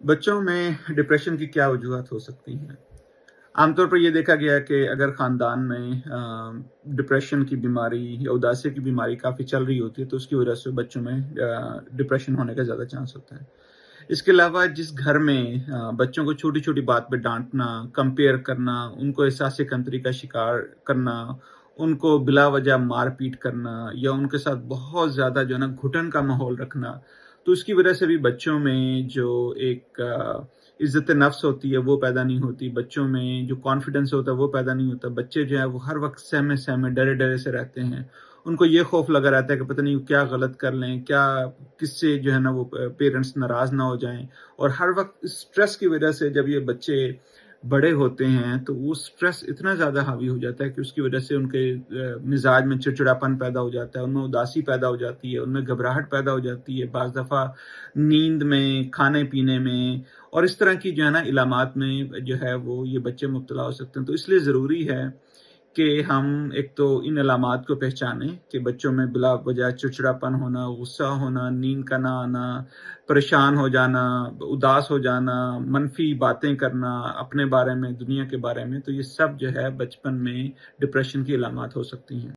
बच्चों में डिप्रेशन की क्या वजूहत हो सकती हैं? आमतौर पर ये देखा गया है कि अगर ख़ानदान में डिप्रेशन की बीमारी या उदासी की बीमारी काफ़ी चल रही होती है, तो उसकी वजह से बच्चों में डिप्रेशन होने का ज़्यादा चांस होता है। इसके अलावा जिस घर में बच्चों को छोटी-छोटी बात पे डाँटना, कंपेयर करना, उनको एहसास कमतरी का शिकार करना, उनको बिला वजह मार-पीट करना या उनके साथ बहुत ज़्यादा जो है ना घुटन का माहौल रखना, तो उसकी वजह से भी बच्चों में जो एक इज़्ज़त-ए-नफ़्स होती है वो पैदा नहीं होती, बच्चों में जो कॉन्फिडेंस होता है वो पैदा नहीं होता। बच्चे जो हैं वो हर वक़्त सहमे-सहमे, डरे-डरे से रहते हैं। उनको ये खौफ लगा रहता है कि पता नहीं वो क्या गलत कर लें, क्या किससे जो है ना वो पेरेंट्स नाराज़ ना हो जाएँ। और हर वक़्त स्ट्रेस की वजह से जब ये बच्चे बड़े होते हैं तो वो स्ट्रेस इतना ज़्यादा हावी हो जाता है कि उसकी वजह से उनके मिज़ाज में चिड़चिड़ापन पैदा हो जाता है, उनमें उदासी पैदा हो जाती है, उनमें घबराहट पैदा हो जाती है, बाज़ दफ़ा नींद में, खाने-पीने में और इस तरह की जो है ना इलामात में जो है वो ये बच्चे मुब्तला हो सकते हैं। तो इसलिए ज़रूरी है कि हम एक तो इन अलामात को पहचानें कि बच्चों में बिला वजह चिड़चिड़ापन होना, गुस्सा होना, नींद का ना आना, परेशान हो जाना, उदास हो जाना, मनफ़ी बातें करना अपने बारे में, दुनिया के बारे में, तो ये सब जो है बचपन में डिप्रेशन की अलामात हो सकती हैं।